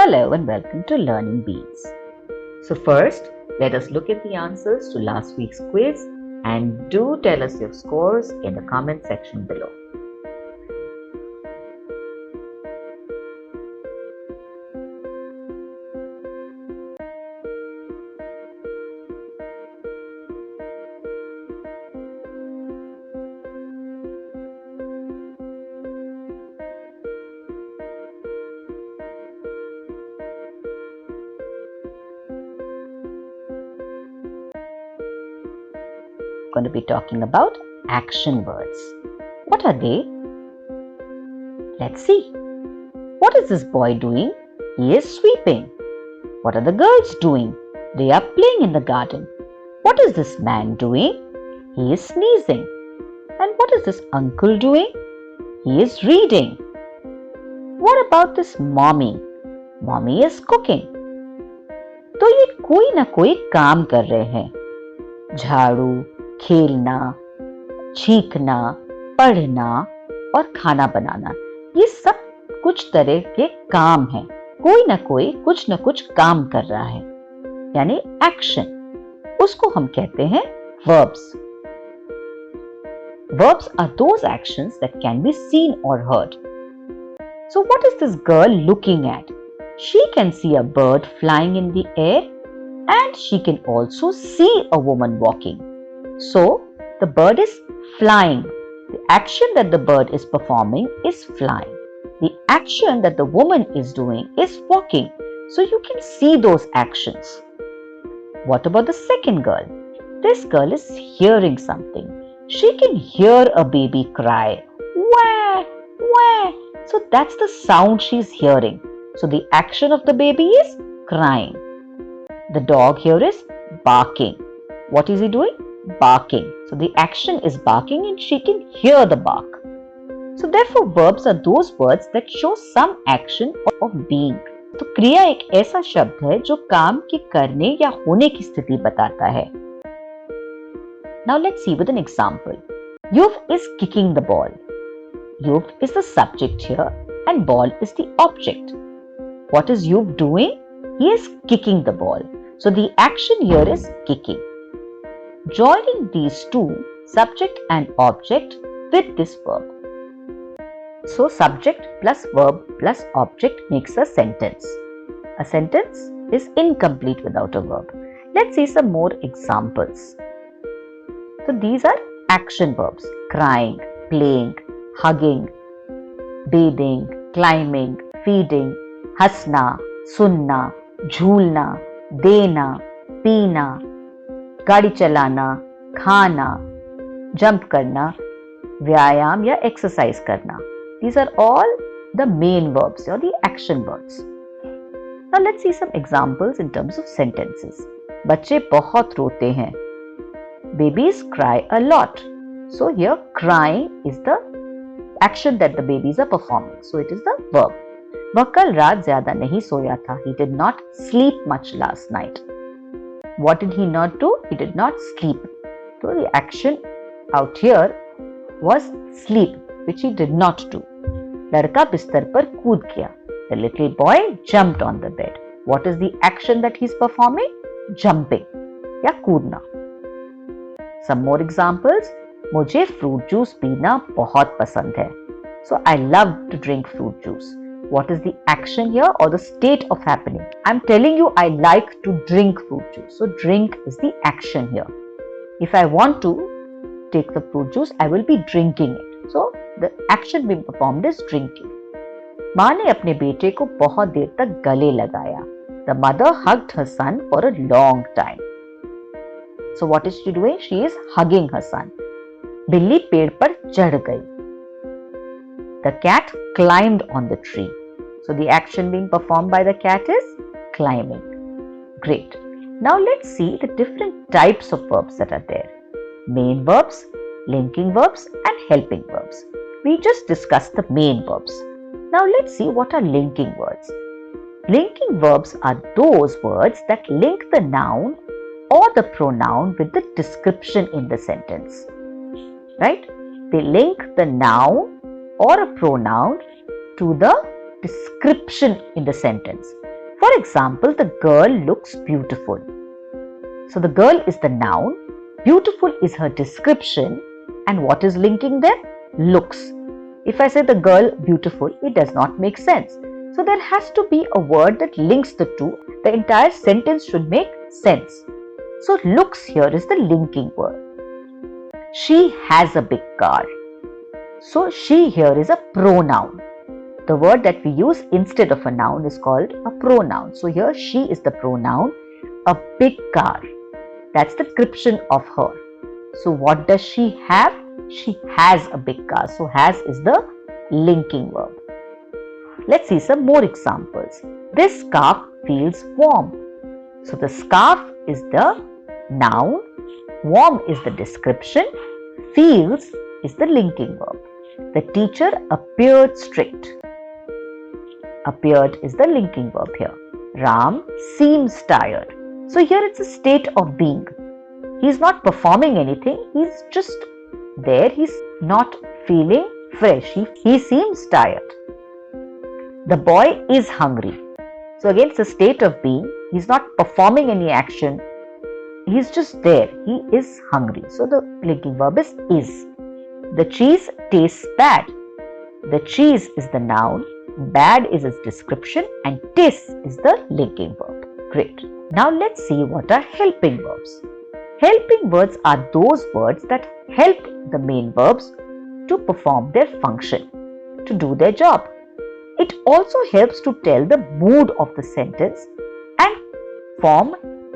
Hello and welcome to Learning Beats. So first, let us look at the answers to last week's quiz and do tell us your scores in the comment section below. Going to be talking about action words. What are they? Let's see. What is this boy doing? He is sweeping. What are the girls doing? They are playing in the garden. What is this man doing? He is sneezing. And what is this uncle doing? He is reading. What about this mommy? Mommy is cooking. तो ये कोई ना कोई काम कर रहे हैं. झाड़ू, खेलना, छींकना, पढ़ना और खाना बनाना, ये सब कुछ तरह के काम हैं. कोई ना कोई कुछ ना कुछ काम कर रहा है, यानी एक्शन. उसको हम कहते हैं verbs. Verbs are those actions that can be seen or heard. So what is this girl looking at? She can see a bird flying in the air and she can also see a woman walking. So the bird is flying. The action that the bird is performing is flying. The action that the woman is doing is walking. So you can see those actions. What about the second girl? This girl is hearing something. She can hear a baby cry. Wah, wah. So that's the sound she's hearing. So the action of the baby is crying. The dog here is barking. What is he doing? Barking. So the action is barking and she can hear the bark. So therefore verbs are those words that show some action of being. तो क्रिया एक ऐसा शब्द है जो काम के करने या होने की स्थिति बताता है. Now let's see with an example. Yuv is kicking the ball. Yuv is the subject here and ball is the object. What is Yuv doing? He is kicking the ball. So the action here is kicking. Joining these two, subject and object, with this verb. So subject plus verb plus object makes a sentence. A sentence is incomplete without a verb. Let's see some more examples. So these are action verbs: crying, playing, hugging, bathing, climbing, feeding, हंसना, सुनना, झूलना, देना, पीना, गाड़ी चलाना, खाना, jump करना, व्यायाम या एक्सरसाइज करना. These are all the main verbs or the action verbs. Now let's see some examples in terms of sentences. बच्चे बहुत रोते हैं. Babies cry a lot. So here crying is the action that the babies are performing. So it is the verb. वह कल रात ज्यादा नहीं सोया था. He did not sleep much last night. What did he not do? He did not sleep. So the action out here was sleep, which he did not do. लड़का बिस्तर पर कूद गया. The little boy jumped on the bed. What is the action that he is performing? Jumping या कूदना. Some more examples. मुझे fruit juice पीना बहुत पसंद है. So I love to drink fruit juice. What is the action here or the state of happening? I'm telling you I like to drink fruit juice. So drink is the action here. If I want to take the fruit juice, I will be drinking it. So the action being performed is drinking. माँ ने अपने बेटे को बहुत देर तक गले लगाया. The mother hugged her son for a long time. So what is she doing? She is hugging her son. बिल्ली पेड़ पर चढ़ गई. The cat climbed on the tree. So the action being performed by the cat is climbing. Great. Now let's see the different types of verbs that are there. Main verbs, linking verbs and helping verbs. We just discussed the main verbs. Now let's see what are linking words. Linking verbs are those words that link the noun or the pronoun with the description in the sentence. Right? They link the noun or a pronoun to the description in the sentence. For example, the girl looks beautiful. So the girl is the noun, beautiful is her description, and what is linking them? Looks. If I say the girl beautiful, it does not make sense. So there has to be a word that links the two. The entire sentence should make sense. So looks here is the linking word. She has a big car. So she here is a pronoun. The word that we use instead of a noun is called a pronoun. So here she is the pronoun, a big car. That's the description of her. So what does she have? She has a big car. So has is the linking verb. Let's see some more examples. This scarf feels warm. So the scarf is the noun, warm is the description, feels is the linking verb. The teacher appeared strict. Appeared is the linking verb here. Ram seems tired. So here it's a state of being. He's not performing anything. He's just there. He's not feeling fresh. He seems tired. The boy is hungry. So again, it's a state of being. He's not performing any action. He's just there. He is hungry. So the linking verb is. The cheese tastes bad. The cheese is the noun. Bad is its description and taste is the linking verb. Great. Now let's see what are helping verbs. Helping words are those words that help the main verbs to perform their function, to do their job. It also helps to tell the mood of the sentence and form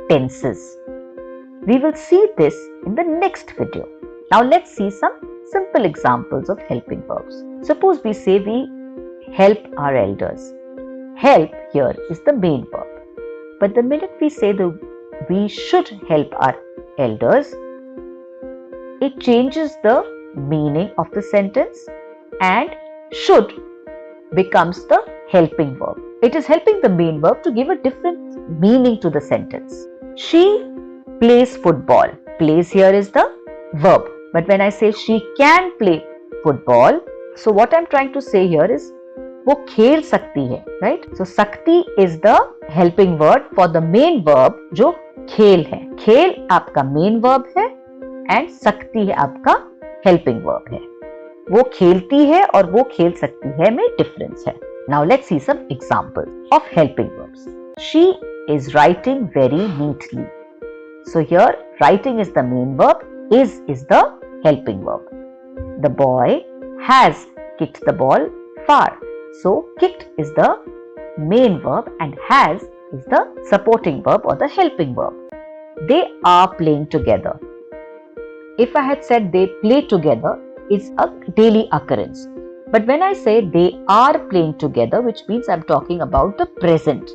tenses. We will see this in the next video. Now let's see some simple examples of helping verbs. Suppose we say we help our elders. Help here is the main verb. But the minute we say we should help our elders, it changes the meaning of the sentence and should becomes the helping verb. It is helping the main verb to give a different meaning to the sentence. She plays football. Plays here is the verb. But when I say she can play football, so what I'm trying to say here is वो खेल सकती है, right? So sakti is the helping word for the main verb जो खेल है. खेल आपका main verb है and sakti है आपका helping verb है. वो खेलती है और वो खेल सकती है में difference है. Now let's see some examples of helping verbs. She is writing very neatly. So here writing is the main verb, is the helping verb. The boy has kicked the ball far. So kicked is the main verb and has is the supporting verb or the helping verb. They are playing together. If I had said they play together, it's a daily occurrence. But when I say they are playing together, which means I'm talking about the present.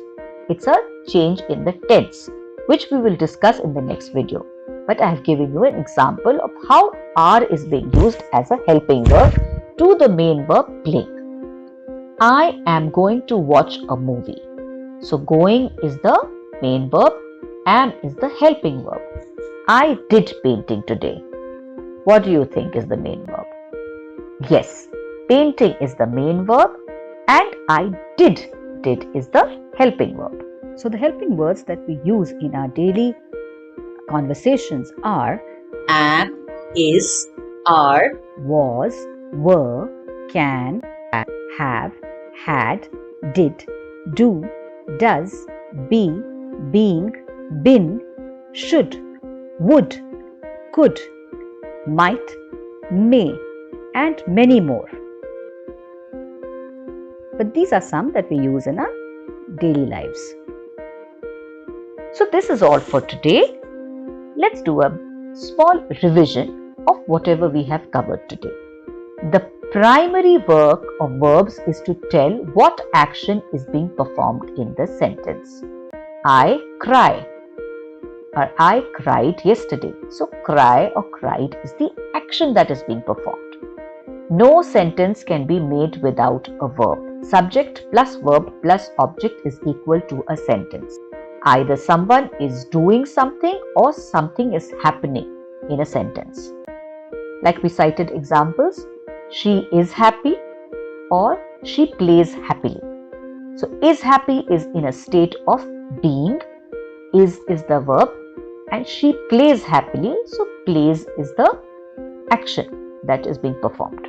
It's a change in the tense, which we will discuss in the next video. But I have given you an example of how are is being used as a helping verb to the main verb playing. I am going to watch a movie. So going is the main verb, am is the helping verb. I did painting today. What do you think is the main verb? Yes, painting is the main verb and I did is the helping verb. So the helping words that we use in our daily conversations are am, is, are, was, were, can, have, had, did, do, does, be, being, been, should, would, could, might, may, and many more. But these are some that we use in our daily lives. So this is all for today. Let's do a small revision of whatever we have covered today. The primary work of verbs is to tell what action is being performed in the sentence. I cry or I cried yesterday. So cry or cried is the action that is being performed. No sentence can be made without a verb. Subject plus verb plus object is equal to a sentence. Either someone is doing something or something is happening in a sentence. Like we cited examples, she is happy or she plays happily. So is happy is in a state of being. Is the verb, and she plays happily. So plays is the action that is being performed.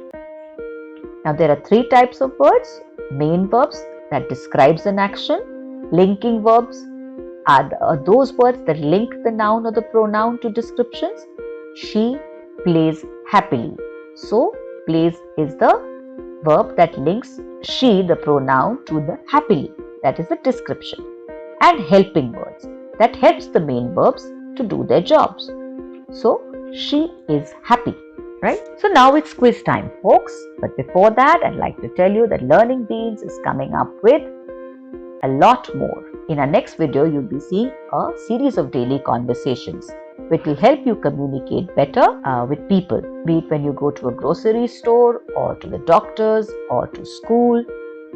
Now there are three types of words. Main verbs that describes an action. Linking verbs are those words that link the noun or the pronoun to descriptions. She plays happily. So plays is the verb that links she, the pronoun, to the happily. That is the description. And helping words that helps the main verbs to do their jobs. So she is happy. Right? So now it's quiz time, folks. But before that, I'd like to tell you that Learning Beans is coming up with a lot more. In our next video, you'll be seeing a series of daily conversations which will help you communicate better with people, be it when you go to a grocery store or to the doctors or to school,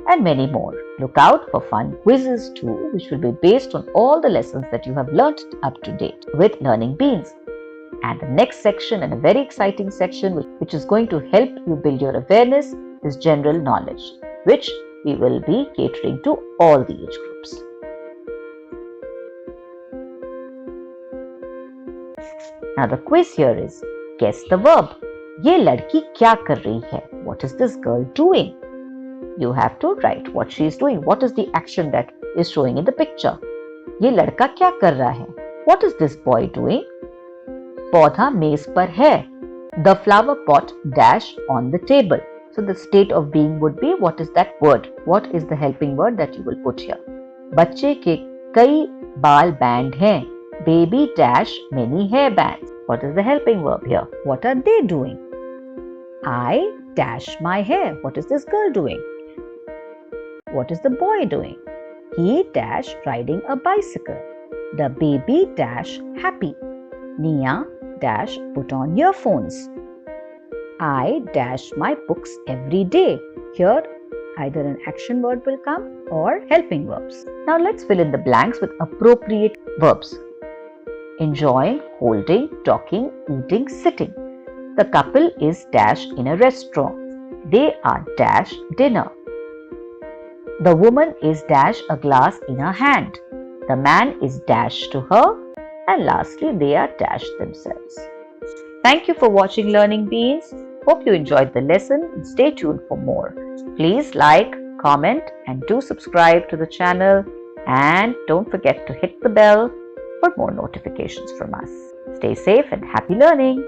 and many more. Look out for fun quizzes too, which will be based on all the lessons that you have learnt up to date with Learning Beans. And the next section, and a very exciting section which is going to help you build your awareness, is general knowledge, which we will be catering to all the age groups. Now the quiz here is, guess the verb. ये लड़की क्या कर रही है? What is this girl doing? You have to write what she is doing. What is the action that is showing in the picture? ये लड़का क्या कर रहा है? What is this boy doing? पौधा मेज पर है. The flower pot dash on the table. So the state of being would be, what is that word? What is the helping word that you will put here? बच्चे के कई बाल band हैं. Baby dash many hair bands. What is the helping verb here? What are they doing? I dash my hair. What is this girl doing? What is the boy doing? He dash riding a bicycle. The baby dash happy. Nia dash put on earphones. I dash my books every day. Here either an action word will come or helping verbs. Now let's fill in the blanks with appropriate verbs. Enjoying, holding, talking, eating, sitting. The couple is dash in a restaurant. They are dash dinner. The woman is dash a glass in her hand. The man is dash to her. And lastly, they are dash themselves. Thank you for watching Learning Beans. Hope you enjoyed the lesson and stay tuned for more. Please like, comment and do subscribe to the channel, and don't forget to hit the bell for more notifications from us. Stay safe and happy learning.